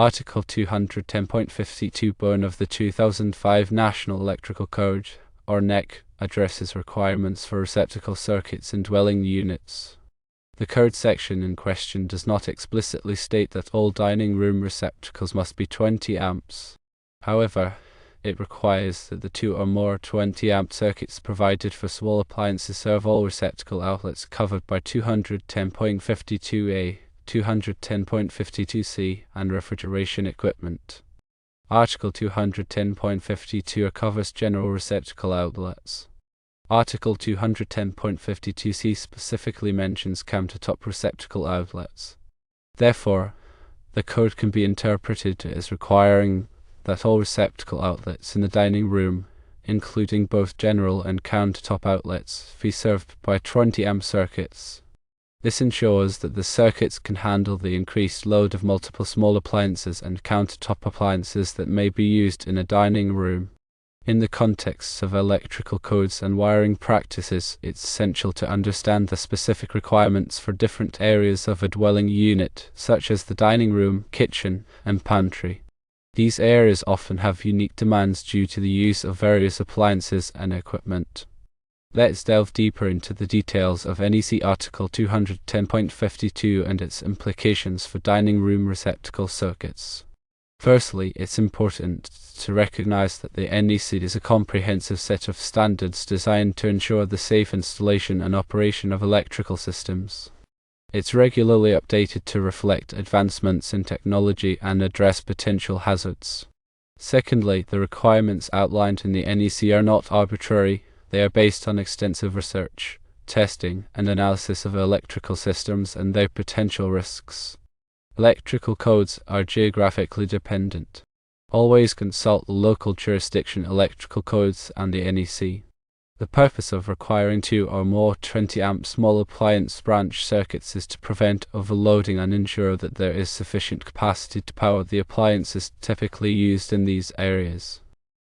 Article 210.52 of the 2005 National Electrical Code, or NEC, addresses requirements for receptacle circuits in dwelling units. The code section in question does not explicitly state that all dining room receptacles must be 20 amps. However, it requires that the 2 or more 20-amp circuits provided for small appliances serve all receptacle outlets covered by 210.52a, 210.52c, and refrigeration equipment. Article 210.52 covers general receptacle outlets. Article 210.52c specifically mentions countertop receptacle outlets. Therefore, the code can be interpreted as requiring that all receptacle outlets in the dining room, including both general and countertop outlets, be served by 20-amp circuits. This ensures that the circuits can handle the increased load of multiple small appliances and countertop appliances that may be used in a dining room. In the context of electrical codes and wiring practices, it's essential to understand the specific requirements for different areas of a dwelling unit, such as the dining room, kitchen, and pantry. These areas often have unique demands due to the use of various appliances and equipment. Let's delve deeper into the details of NEC Article 210.52 and its implications for dining room receptacle circuits. Firstly, it's important to recognize that the NEC is a comprehensive set of standards designed to ensure the safe installation and operation of electrical systems. It's regularly updated to reflect advancements in technology and address potential hazards. Secondly, the requirements outlined in the NEC are not arbitrary. They are based on extensive research, testing, and analysis of electrical systems and their potential risks. Electrical codes are geographically dependent. Always consult the local jurisdiction electrical codes and the NEC. The purpose of requiring 2 or more 20-amp small appliance branch circuits is to prevent overloading and ensure that there is sufficient capacity to power the appliances typically used in these areas.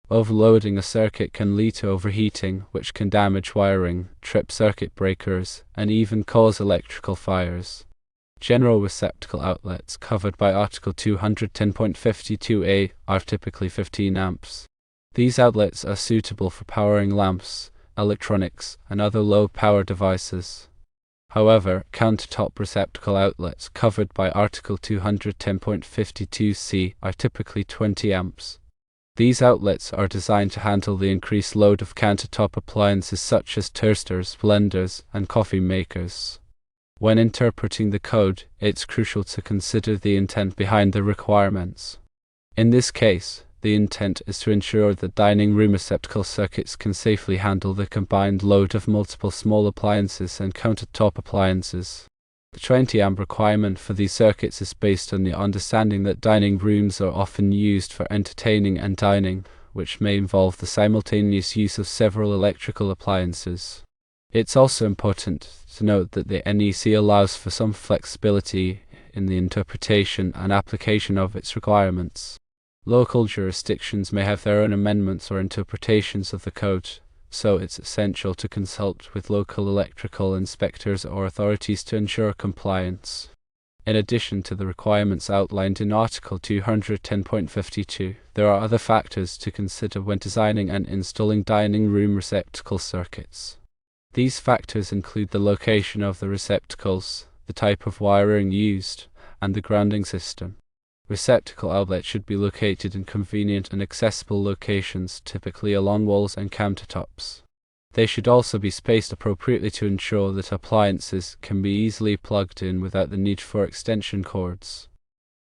Overloading a circuit can lead to overheating, which can damage wiring, trip circuit breakers, and even cause electrical fires. General receptacle outlets covered by Article 210.52a are typically 15 amps. These outlets are suitable for powering lamps, electronics, and other low-power devices. However, countertop receptacle outlets covered by Article 210.52c are typically 20 amps. These outlets are designed to handle the increased load of countertop appliances such as toasters, blenders, and coffee makers. When interpreting the code, it's crucial to consider the intent behind the requirements. In this case, the intent is to ensure that dining room receptacle circuits can safely handle the combined load of multiple small appliances and countertop appliances. The 20-amp requirement for these circuits is based on the understanding that dining rooms are often used for entertaining and dining, which may involve the simultaneous use of several electrical appliances. It's also important to note that the NEC allows for some flexibility in the interpretation and application of its requirements. Local jurisdictions may have their own amendments or interpretations of the code, so it's essential to consult with local electrical inspectors or authorities to ensure compliance. In addition to the requirements outlined in Article 210.52, there are other factors to consider when designing and installing dining room receptacle circuits. These factors include the location of the receptacles, the type of wiring used, and the grounding system. Receptacle outlets should be located in convenient and accessible locations, typically along walls and countertops. They should also be spaced appropriately to ensure that appliances can be easily plugged in without the need for extension cords.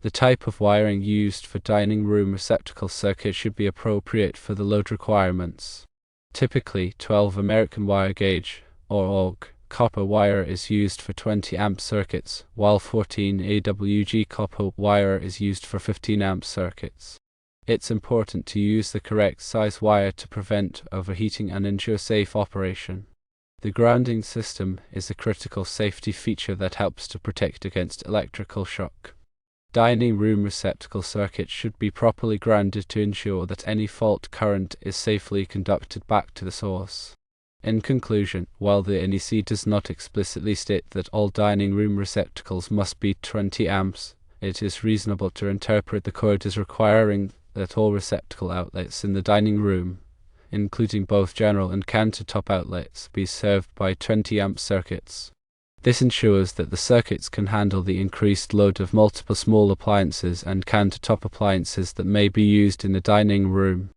The type of wiring used for dining room receptacle circuits should be appropriate for the load requirements. Typically, 12 American wire gauge, or AUG, copper wire is used for 20-amp circuits, while 14 AWG copper wire is used for 15-amp circuits. It's important to use the correct size wire to prevent overheating and ensure safe operation. The grounding system is a critical safety feature that helps to protect against electrical shock. Dining room receptacle circuits should be properly grounded to ensure that any fault current is safely conducted back to the source. In conclusion, while the NEC does not explicitly state that all dining room receptacles must be 20 amps, it is reasonable to interpret the code as requiring that all receptacle outlets in the dining room, including both general and countertop outlets, be served by 20 amp circuits. This ensures that the circuits can handle the increased load of multiple small appliances and countertop appliances that may be used in the dining room.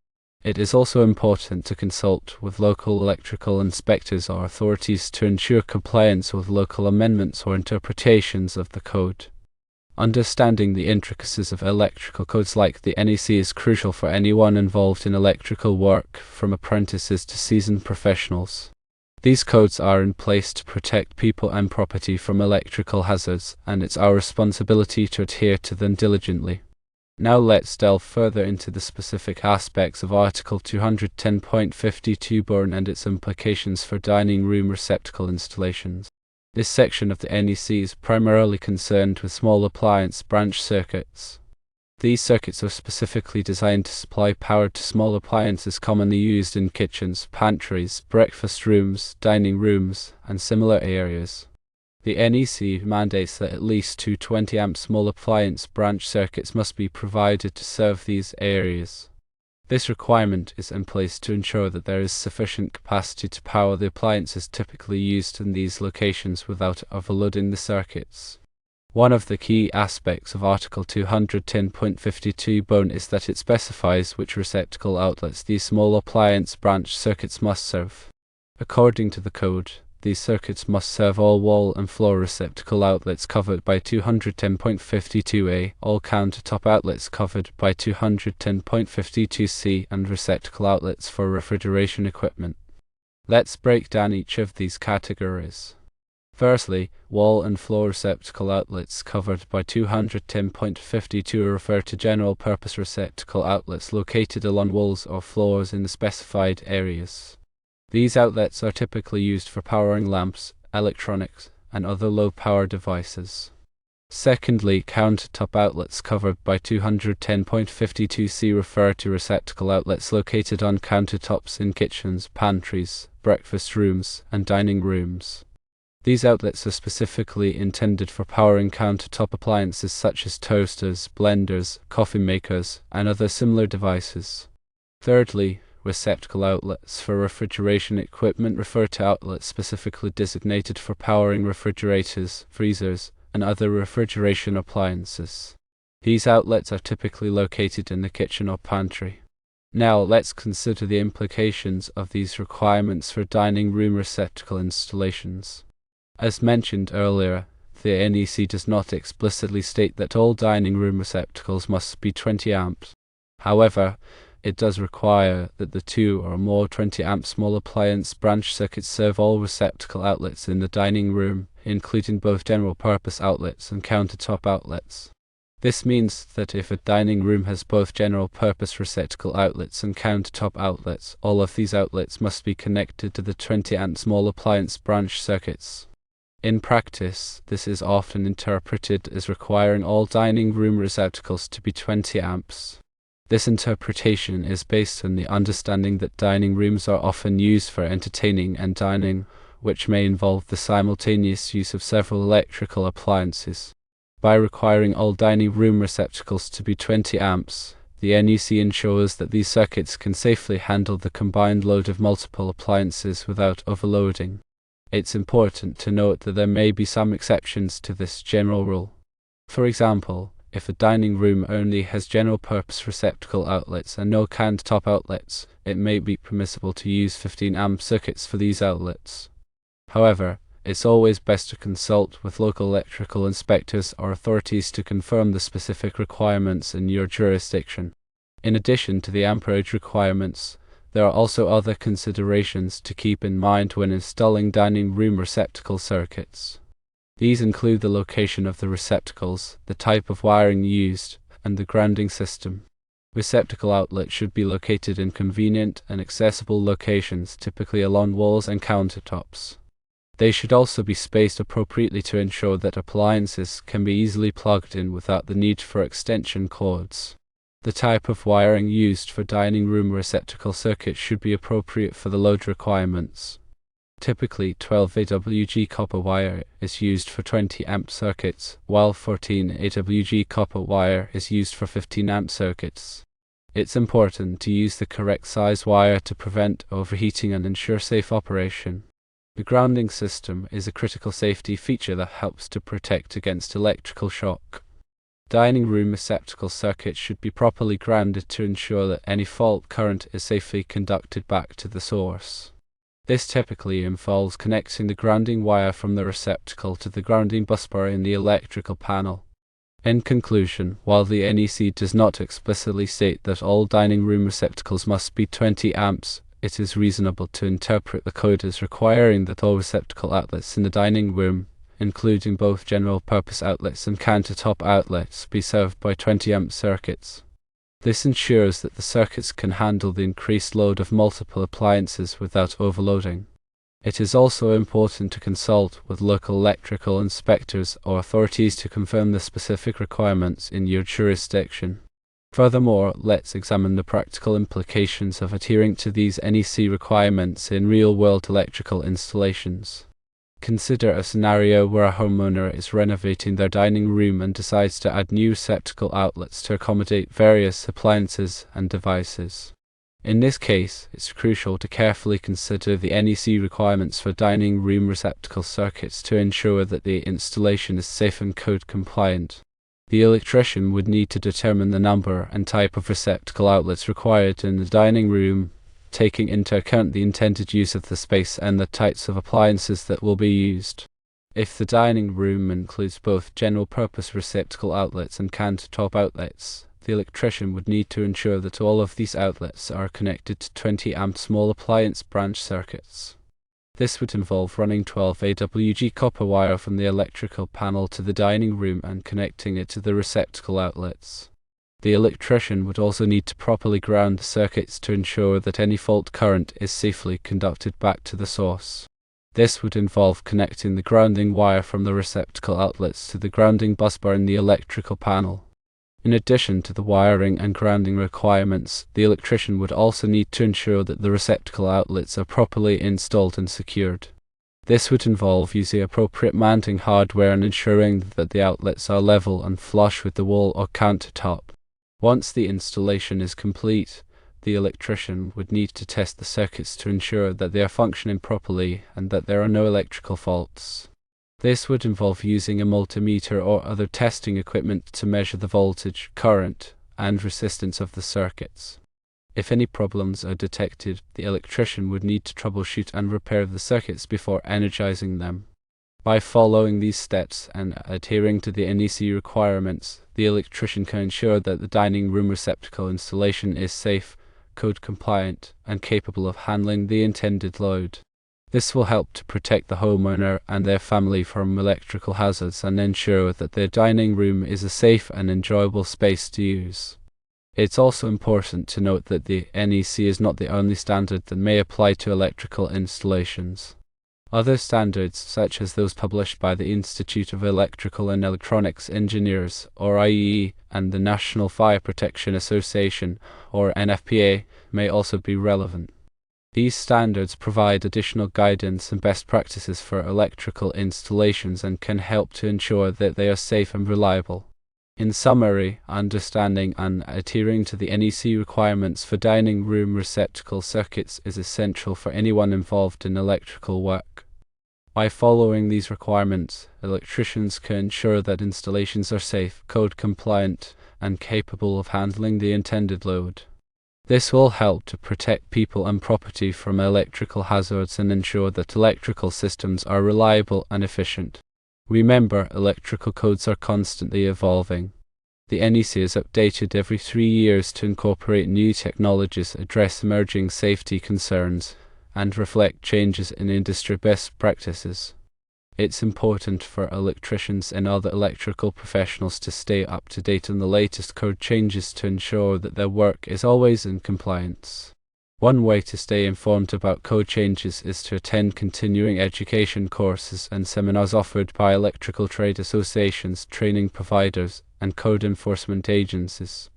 It is also important to consult with local electrical inspectors or authorities to ensure compliance with local amendments or interpretations of the code. Understanding the intricacies of electrical codes like the NEC is crucial for anyone involved in electrical work, from apprentices to seasoned professionals. These codes are in place to protect people and property from electrical hazards, and it's our responsibility to adhere to them diligently. Now let's delve further into the specific aspects of Article 210.52 burn and its implications for dining room receptacle installations. This section of the NEC is primarily concerned with small appliance branch circuits. These circuits are specifically designed to supply power to small appliances commonly used in kitchens, pantries, breakfast rooms, dining rooms, and similar areas. The NEC mandates that at least two 20 amp small appliance branch circuits must be provided to serve these areas. This requirement is in place to ensure that there is sufficient capacity to power the appliances typically used in these locations without overloading the circuits. One of the key aspects of Article 210.52 bone is that it specifies which receptacle outlets these small appliance branch circuits must serve. According to the code, these circuits must serve all wall and floor receptacle outlets covered by 210.52a, all countertop outlets covered by 210.52c, and receptacle outlets for refrigeration equipment. Let's break down each of these categories. Firstly, wall and floor receptacle outlets covered by 210.52 refer to general-purpose receptacle outlets located along walls or floors in the specified areas. These outlets are typically used for powering lamps, electronics, and other low-power devices. Secondly, countertop outlets covered by 210.52c refer to receptacle outlets located on countertops in kitchens, pantries, breakfast rooms, and dining rooms. These outlets are specifically intended for powering countertop appliances such as toasters, blenders, coffee makers, and other similar devices. Thirdly, receptacle outlets for refrigeration equipment refer to outlets specifically designated for powering refrigerators, freezers, and other refrigeration appliances. These outlets are typically located in the kitchen or pantry. Now let's consider the implications of these requirements for dining room receptacle installations. As mentioned earlier, the NEC does not explicitly state that all dining room receptacles must be 20 amps. However, it does require that the two or more 20 amp small appliance branch circuits serve all receptacle outlets in the dining room, including both general purpose outlets and countertop outlets. This means that if a dining room has both general purpose receptacle outlets and countertop outlets, all of these outlets must be connected to the 20 amp small appliance branch circuits. In practice, this is often interpreted as requiring all dining room receptacles to be 20 amps. This interpretation is based on the understanding that dining rooms are often used for entertaining and dining, which may involve the simultaneous use of several electrical appliances. By requiring all dining room receptacles to be 20 amps, the NEC ensures that these circuits can safely handle the combined load of multiple appliances without overloading. It's important to note that there may be some exceptions to this general rule. For example, if a dining room only has general-purpose receptacle outlets and no countertop outlets, it may be permissible to use 15 amp circuits for these outlets. However, it's always best to consult with local electrical inspectors or authorities to confirm the specific requirements in your jurisdiction. In addition to the amperage requirements, there are also other considerations to keep in mind when installing dining room receptacle circuits. These include the location of the receptacles, the type of wiring used, and the grounding system. Receptacle outlets should be located in convenient and accessible locations, typically along walls and countertops. They should also be spaced appropriately to ensure that appliances can be easily plugged in without the need for extension cords. The type of wiring used for dining room receptacle circuits should be appropriate for the load requirements. Typically, 12 AWG copper wire is used for 20 amp circuits, while 14 AWG copper wire is used for 15 amp circuits. It's important to use the correct size wire to prevent overheating and ensure safe operation. The grounding system is a critical safety feature that helps to protect against electrical shock. Dining room receptacle circuits should be properly grounded to ensure that any fault current is safely conducted back to the source. This typically involves connecting the grounding wire from the receptacle to the grounding busbar in the electrical panel. In conclusion, while the NEC does not explicitly state that all dining room receptacles must be 20 amps, it is reasonable to interpret the code as requiring that all receptacle outlets in the dining room, including both general-purpose outlets and countertop outlets, be served by 20 amp circuits. This ensures that the circuits can handle the increased load of multiple appliances without overloading. It is also important to consult with local electrical inspectors or authorities to confirm the specific requirements in your jurisdiction. Furthermore, let's examine the practical implications of adhering to these NEC requirements in real-world electrical installations. Consider a scenario where a homeowner is renovating their dining room and decides to add new receptacle outlets to accommodate various appliances and devices. In this case, it's crucial to carefully consider the NEC requirements for dining room receptacle circuits to ensure that the installation is safe and code compliant. The electrician would need to determine the number and type of receptacle outlets required in the dining room, taking into account the intended use of the space and the types of appliances that will be used. If the dining room includes both general-purpose receptacle outlets and countertop outlets, the electrician would need to ensure that all of these outlets are connected to 20 amp small appliance branch circuits. This would involve running 12 AWG copper wire from the electrical panel to the dining room and connecting it to the receptacle outlets. The electrician would also need to properly ground the circuits to ensure that any fault current is safely conducted back to the source. This would involve connecting the grounding wire from the receptacle outlets to the grounding busbar in the electrical panel. In addition to the wiring and grounding requirements, the electrician would also need to ensure that the receptacle outlets are properly installed and secured. This would involve using appropriate mounting hardware and ensuring that the outlets are level and flush with the wall or countertop. Once the installation is complete, the electrician would need to test the circuits to ensure that they are functioning properly and that there are no electrical faults. This would involve using a multimeter or other testing equipment to measure the voltage, current, and resistance of the circuits. If any problems are detected, the electrician would need to troubleshoot and repair the circuits before energizing them. By following these steps and adhering to the NEC requirements, the electrician can ensure that the dining room receptacle installation is safe, code compliant, and capable of handling the intended load. This will help to protect the homeowner and their family from electrical hazards and ensure that their dining room is a safe and enjoyable space to use. It's also important to note that the NEC is not the only standard that may apply to electrical installations. Other standards, such as those published by the Institute of Electrical and Electronics Engineers, or IEE, and the National Fire Protection Association, or NFPA, may also be relevant. These standards provide additional guidance and best practices for electrical installations and can help to ensure that they are safe and reliable. In summary, understanding and adhering to the NEC requirements for dining room receptacle circuits is essential for anyone involved in electrical work. By following these requirements, electricians can ensure that installations are safe, code compliant, and capable of handling the intended load. This will help to protect people and property from electrical hazards and ensure that electrical systems are reliable and efficient. Remember, electrical codes are constantly evolving. The NEC is updated every 3 years to incorporate new technologies, address emerging safety concerns, and reflect changes in industry best practices. It's important for electricians and other electrical professionals to stay up to date on the latest code changes to ensure that their work is always in compliance. One way to stay informed about code changes is to attend continuing education courses and seminars offered by electrical trade associations, training providers, and code enforcement agencies.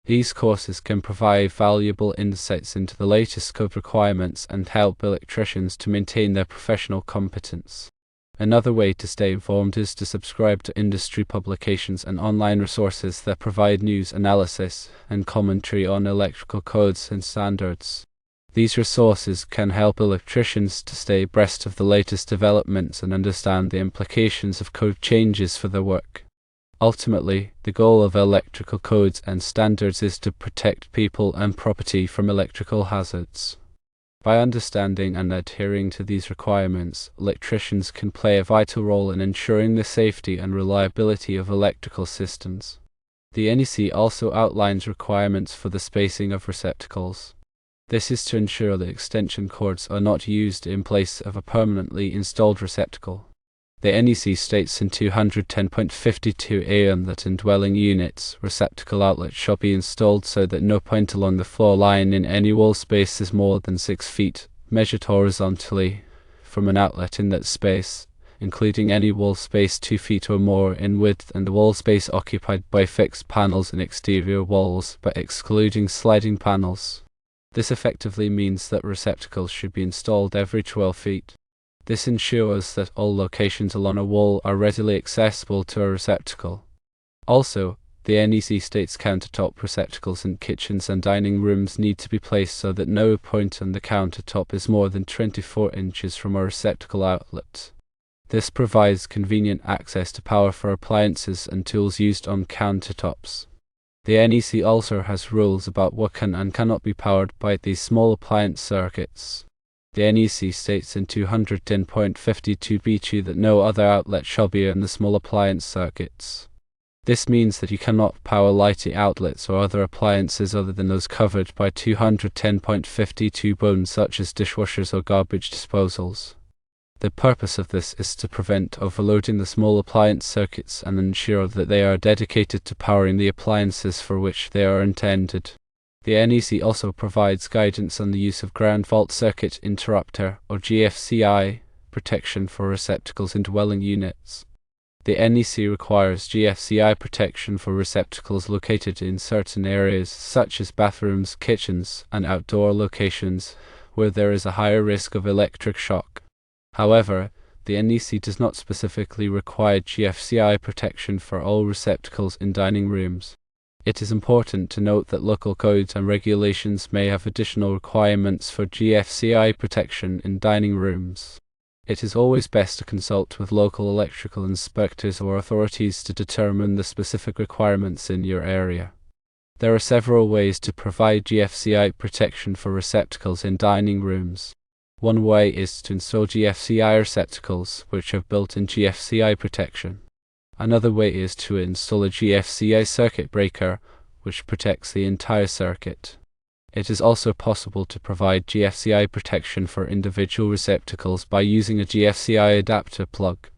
These courses can provide valuable insights into the latest code requirements and help electricians to maintain their professional competence. Another way to stay informed is to subscribe to industry publications and online resources that provide news, analysis, and commentary on electrical codes and standards. These resources can help electricians to stay abreast of the latest developments and understand the implications of code changes for their work. Ultimately, the goal of electrical codes and standards is to protect people and property from electrical hazards. By understanding and adhering to these requirements, electricians can play a vital role in ensuring the safety and reliability of electrical systems. The NEC also outlines requirements for the spacing of receptacles. This is to ensure that extension cords are not used in place of a permanently installed receptacle. The NEC states in 210.52 AM that in dwelling units, receptacle outlets shall be installed so that no point along the floor line in any wall space is more than 6 feet, measured horizontally, from an outlet in that space, including any wall space 2 feet or more in width and the wall space occupied by fixed panels and exterior walls, but excluding sliding panels. This effectively means that receptacles should be installed every 12 feet. This ensures that all locations along a wall are readily accessible to a receptacle. Also, the NEC states countertop receptacles in kitchens and dining rooms need to be placed so that no point on the countertop is more than 24 inches from a receptacle outlet. This provides convenient access to power for appliances and tools used on countertops. The NEC also has rules about what can and cannot be powered by these small appliance circuits. The NEC states in 210.52b2 that no other outlet shall be in the small appliance circuits. This means that you cannot power lighting outlets or other appliances other than those covered by 210.52 bones such as dishwashers or garbage disposals. The purpose of this is to prevent overloading the small appliance circuits and ensure that they are dedicated to powering the appliances for which they are intended. The NEC also provides guidance on the use of ground fault circuit interrupter or GFCI protection for receptacles in dwelling units. The NEC requires GFCI protection for receptacles located in certain areas such as bathrooms, kitchens, and outdoor locations where there is a higher risk of electric shock. However, the NEC does not specifically require GFCI protection for all receptacles in dining rooms. It is important to note that local codes and regulations may have additional requirements for GFCI protection in dining rooms. It is always best to consult with local electrical inspectors or authorities to determine the specific requirements in your area. There are several ways to provide GFCI protection for receptacles in dining rooms. One way is to install GFCI receptacles, which have built-in GFCI protection. Another way is to install a GFCI circuit breaker, which protects the entire circuit. It is also possible to provide GFCI protection for individual receptacles by using a GFCI adapter plug.